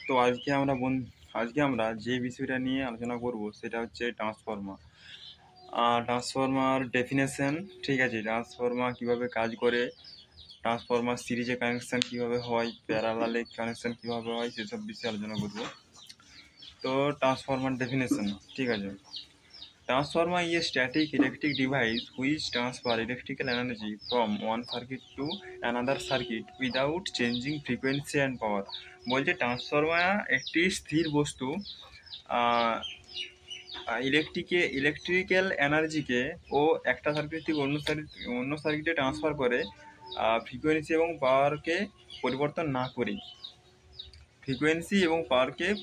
তো আজকে আমরা যে বিষয়টা নিয়ে আলোচনা করব সেটা হচ্ছে ট্রান্সফর্মার। ট্রান্সফর্মার ডেফিনেশন, ঠিক আছে, ট্রান্সফর্মার কিভাবে কাজ করে, ট্রান্সফর্মার সিরিজে কানেকশন কিভাবে হয়, প্যারালালে কানেকশন কিভাবে হয়, সেসব বিষয়ে আলোচনা করব। তো ট্রান্সফর্মার ডেফিনেশন, ঠিক আছে। Transformer is a static electric device which transfers electrical energy from one circuit to another circuit without changing frequency and power. বলছে ট্রান্সফরমার একটি স্থির বস্তু ইলেকট্রিক্যাল এনার্জিকে ও একটা সার্কিট থেকে অন্য সার্কিটে ট্রান্সফার করে ফ্রিকোয়েন্সি এবং পাওয়ারকে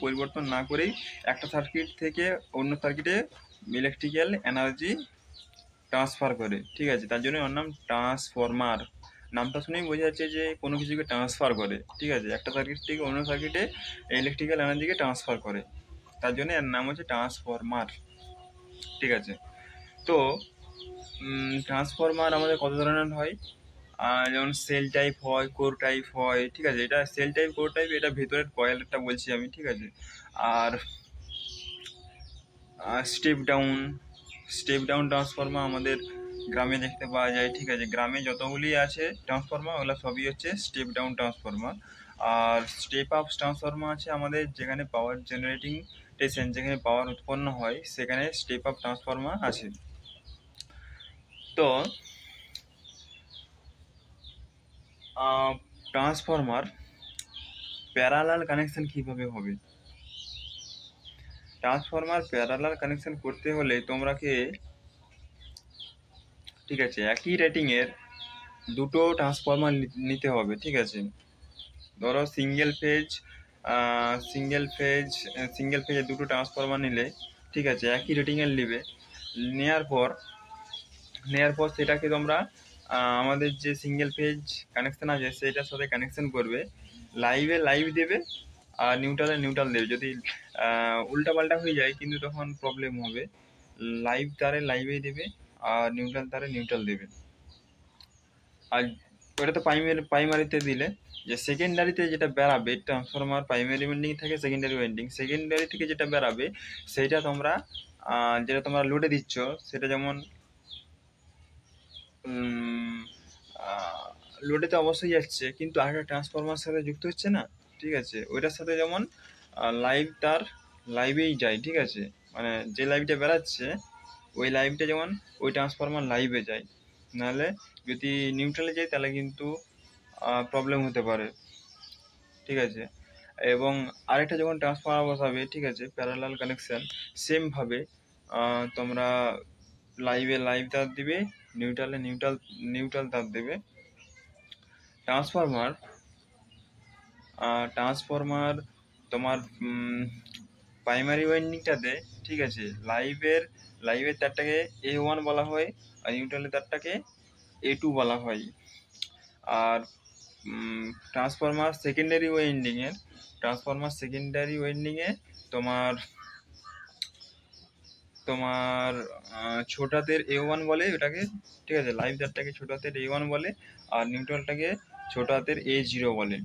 পরিবর্তন না করেই একটা সার্কিট থেকে অন্য সার্কিটে ইলেকট্রিক্যাল এনার্জি ট্রান্সফার করে, ঠিক আছে। তার জন্য ওর নাম ট্রান্সফরমার। নামটা শুনেই বোঝা যাচ্ছে যে কোনো কিছুকে ট্রান্সফার করে, ঠিক আছে, একটা সার্কিট থেকে অন্য সার্কিটে ইলেকট্রিক্যাল এনার্জিকে ট্রান্সফার করে, তার জন্য এর নাম হচ্ছে ট্রান্সফরমার, ঠিক আছে। তো ট্রান্সফরমার আমাদের কত ধরনের হয়, যেমন সেল টাইপ হয়, কোর টাইপ হয়, ঠিক আছে। এটা সেল টাইপ, কোর টাইপ, এটা ভেতরের কয়েলটা বলছি আমি, ঠিক আছে। আর স্টেপ ডাউন ট্রান্সফরমার আমাদের গ্রামে দেখতে পাওয়া যায়, ঠিক আছে। গ্রামে যতগুলি আছে ট্রান্সফরমার ওগুলো সবই হচ্ছে স্টেপ ডাউন ট্রান্সফরমার। আর স্টেপ আপ ট্রান্সফরমার আছে আমাদের যেখানে পাওয়ার জেনারেটিং স্টেশন, যেখানে পাওয়ার উৎপন্ন হয় সেখানে স্টেপ আপ ট্রান্সফরমার আছে। তো ট্রান্সফরমার প্যারালাল কানেকশন কিভাবে হবে? ট্রান্সফরমার প্যারালাল কানেকশন করতে হলে তোমরাকে, ঠিক আছে, একই রেটিংয়ের দুটো ট্রান্সফরমার নিতে হবে, ঠিক আছে। ধরো সিঙ্গেল ফেজে দুটো ট্রান্সফরমার নিলে, ঠিক আছে, একই রেটিংয়ের নেবে। নেওয়ার পর সেটাকে তোমরা আমাদের যে সিঙ্গেল ফেজ কানেকশন আছে সেটার সাথে কানেকশন করবে। লাইভ দেবে আর নিউট্রাল দেবে। যদি উল্টাপাল্টা হয়ে যায় কিন্তু তখন প্রবলেম হবে। লাইভ তারে লাইভেই দেবে আর নিউট্রাল তারে নিউট্রাল দেবে। আর ওটা তো প্রাইমারিতে দিলে, যে সেকেন্ডারিতে যেটা বেরাবে ট্রান্সফরমার প্রাইমারি ওয়াইন্ডিং থাকে, সেকেন্ডারি থেকে যেটা বেরাবে সেইটা তোমরা যেটা তোমরা লোডে দিচ্ছ সেটা যেমন লোডে তো অবশ্যই যাচ্ছে কিন্তু আরেকটা ট্রান্সফরমার সাথে যুক্ত হচ্ছে না, ঠিক আছে। ওইটার সাথে যেমন লাইভেই যায়, ঠিক আছে। মানে যে লাইভটা বেরাচ্ছে ওই লাইভটা যেমন ওই ট্রান্সফরমার লাইভে যায়, নাহলে যদি নিউট্রালে যায় তাহলে কিন্তু প্রবলেম হতে পারে, ঠিক আছে। এবং আরেকটা যখন ট্রান্সফরমার বসাবে, ঠিক আছে, প্যারালাল কানেকশন, সেমভাবে তোমরা লাইভ তার দিবে, নিউট্রাল তার দেবে। ট্রান্সফরমার তোমার প্রাইমারি ওয়াইন্ডিংটাতে, ঠিক আছে, লাইভের তারটাকে A1 বলা হয় আর নিউট্রালের তারটাকে A2 বলা হয়। আর ট্রান্সফরমার সেকেন্ডারি ওয়াইন্ডিংয়ে তোমার ছোটাতের A1 বলে ওটাকে, ঠিক আছে। লাইভ তারটাকে ছোট হাতের A1 বলে আর নিউট্রালটাকে ছোট হাতের A0 বলে।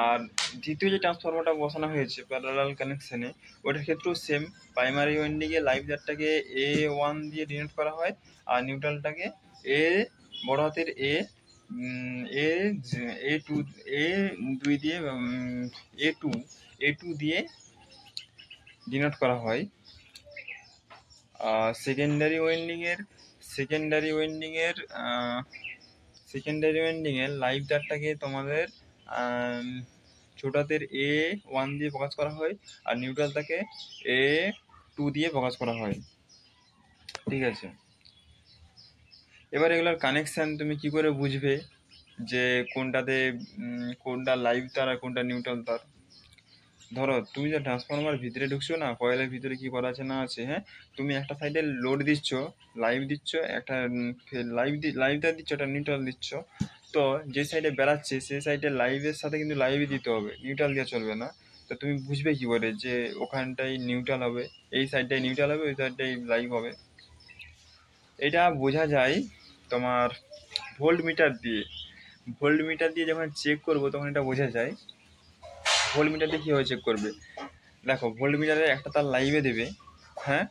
আর দ্বিতীয় যে ট্রান্সফরমারটা বসানো হয়েছে প্যারালাল কানেকশনে, ওটার ক্ষেত্রেও সেম। প্রাইমারি ওয়াইন্ডিংয়ে লাইভ তারটাকে A1 দিয়ে ডিনোট করা হয় আর নিউট্রালটাকে বড় হাতের A2 দিয়ে A2 দিয়ে ডিনোট করা হয়। সেকেন্ডারি ওয়াইন্ডিংয়ের লাইভ তারটাকে তোমাদের ছোট হাতের A1 দিয়ে প্রকাশ করা হয় আর নিউট্রালটাকে A2 দিয়ে প্রকাশ করা হয়, ঠিক আছে। এবার এগুলোর কানেকশন তুমি কি করে বুঝবে যে কোনটা লাইভ তার আর কোনটা নিউট্রাল তার? ধরো তুমি যে ট্রান্সফরমার ভিতরে ঢুকছো না, কয়েলের ভিতরে কি করা আছে না আছে, হ্যাঁ, তুমি একটা সাইডে লোড দিচ্ছ, লাইভ দিচ্ছ, একটা লাইভ তার দিচ্ছ, একটা নিউট্রাল দিচ্ছ। তো যে সাইডে বেরাচ্ছে সেই সাইডে লাইভের সাথে কিন্তু লাইভই দিতে হবে, নিউট্রাল দিয়ে চলবে না। তো তুমি বুঝবে কি করে যে ওখানটাই নিউট্রাল হবে, এই সাইডটাই নিউট্রাল হবে, ওই সাইডটাই লাইভ হবে? এটা বোঝা যায় তোমার ভোল্ট মিটার দিয়ে যখন চেক করবো তখন এটা বোঝা যায়। ভোল্ট মিটার দিয়ে কীভাবে চেক করবে? দেখো, ভোল্ট মিটারে একটা তার লাইভে দেবে, হ্যাঁ,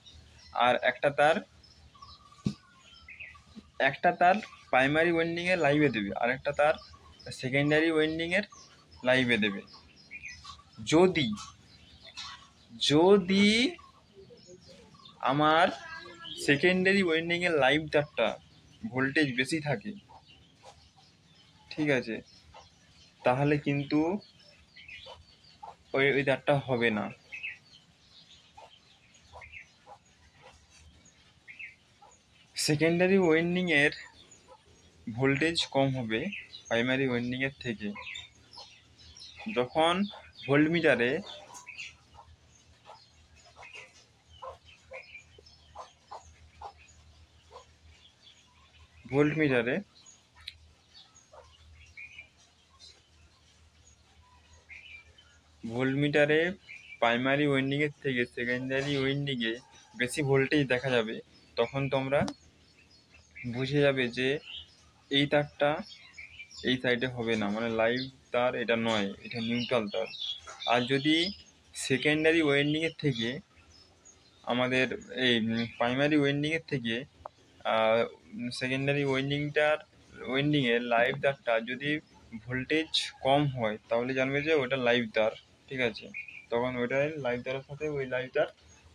আর একটা তার প্রাইমারি ওয়েন্ডিংয়ের লাইভে দেবে, আর একটা তার সেকেন্ডারি ওয়েন্ডিংয়ের লাইভে দেবে। যদি যদি আমার সেকেন্ডারি ওয়েন্ডিংয়ের লাইভ তারটা ভোল্টেজ বেশি থাকে, ঠিক আছে, তাহলে কিন্তু ওই তারটা হবে না। সেকেন্ডারি ওয়েন্ডিংয়ের ভোল্টেজ কম হবে প্রাইমারি ওয়েন্ডিংয়ের থেকে। যখন ভোল্টমিটারে প্রাইমারি ওয়েন্ডিংয়ের থেকে সেকেন্ডারি ওয়েন্ডিংয়ে বেশি ভোল্টেজ দেখা যাবে, তখন তোমরা বুঝে যাবে যে এই তারটা এই সাইডে হবে না, মানে লাইভ তার এটা নয়, এটা নিউট্রাল তার। আর যদি সেকেন্ডারি ওয়েন্ডিংয়ের থেকে আমাদের এই প্রাইমারি ওয়েন্ডিংয়ের থেকে সেকেন্ডারি ওয়েন্ডিংয়ের লাইভ তারটা যদি ভোল্টেজ কম হয়, তাহলে জানবে যে ওটা লাইভ তার, ঠিক আছে, তখন ওইটাই লাইভ তারের সাথে ওই লাইভ তার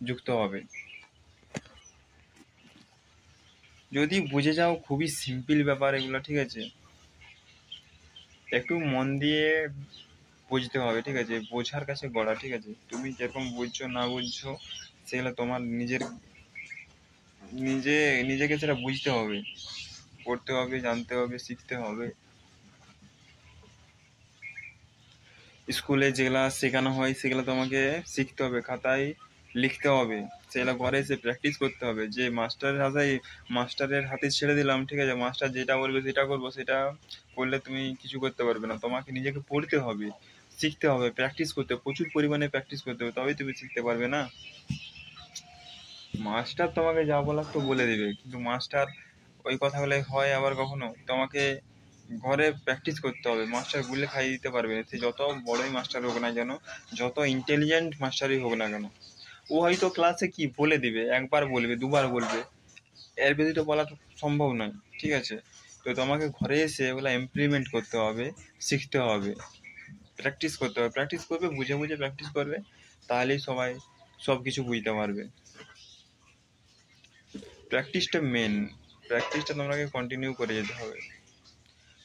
যুক্ত হবে। যদি বুঝে যাও, খুবই সিম্পল ব্যাপার এগুলো, ঠিক আছে, একটু মন দিয়ে বুঝতে হবে, ঠিক আছে, বোঝার কাছে গড়া, ঠিক আছে, তুমি যেরকম বুঝছো না বুঝছো সেগুলো তোমার নিজেকে সেটা বুঝতে হবে, পড়তে হবে, জানতে হবে, শিখতে হবে। স্কুলে যেগুলা শেখানো হয় সেগুলো তোমাকে শিখতে হবে, খাতায় লিখতে হবে, সেগুলো ঘরে এসে প্র্যাকটিস করতে হবে। যে মাস্টারের হাতে ছেড়ে দিলাম, ঠিক আছে, মাস্টার যেটা বলবে সেটা করবো, সেটা করলে তুমি কিছু করতে পারবে না। তোমাকে নিজেকে পড়তে হবে, শিখতে হবে, প্র্যাকটিস করতে হবে, প্রচুর পরিমাণে প্র্যাকটিস করতে হবে, তবেই তুমি শিখতে পারবে না। মাস্টার তোমাকে যা বলার তো বলে দেবে, কিন্তু মাস্টার ওই কথাগুলো হয় আবার কখনো তোমাকে ঘরে প্র্যাকটিস করতে হবে। মাস্টার গুলে খাইয়ে দিতে পারবে না, সে যত বড়ই মাস্টার হোক না কেন, যত ইন্টেলিজেন্ট মাস্টারই হোক না কেন, ও হয়তো ক্লাসে কি বলে দিবে, একবার বলবে, দুবার বলবে, এর ব্যতীত বলা সম্ভব নয়, ঠিক আছে। তো তোমাকে ঘরে এসে ওগুলো ইমপ্লিমেন্ট করতে হবে, শিখতে হবে, প্র্যাকটিস করতে হবে, প্র্যাকটিস করবে, বুঝে বুঝে প্র্যাকটিস করবে, তাহলেই সবাই সব কিছু বুঝতে পারবে। প্র্যাকটিসটা মেন, প্র্যাকটিসটা তোমাকে কন্টিনিউ করে যেতে হবে,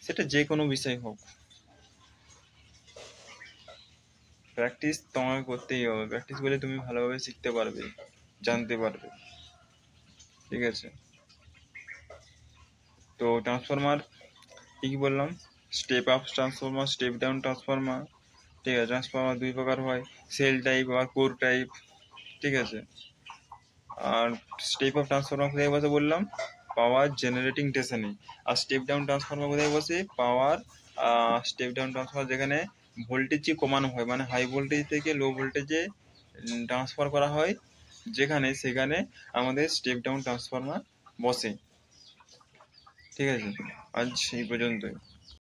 সেটা যে কোনো বিষয় হোক, প্র্যাকটিস তোমাকে করতেই হবে। প্র্যাকটিস করলে তুমি ভালোভাবে শিখতে পারবে, জানতে পারবে, ঠিক আছে। তো ট্রান্সফরমার কি বললাম, step up transformer, step down transformer, ঠিক আছে। ট্রান্সফরমার দুই প্রকার হয়, সেল টাইপ আর কোর টাইপ, ঠিক আছে। আর স্টেপ আপ ট্রান্সফরমার কোথায় বসে বললাম, পাওয়ার জেনারেটিং স্টেশনে। আর স্টেপ ডাউন ট্রান্সফরমার কোথায় বসে, স্টেপ ডাউন ট্রান্সফরমার যেখানে ভোল্টেজ কমানো হয়, মানে হাই ভোল্টেজ থেকে লো ভোল্টেজে ট্রান্সফার করা হয়, সেখানে আমাদের স্টেপ ডাউন ট্রান্সফরমার বসে, ঠিক আছে। আজ এই পর্যন্তই।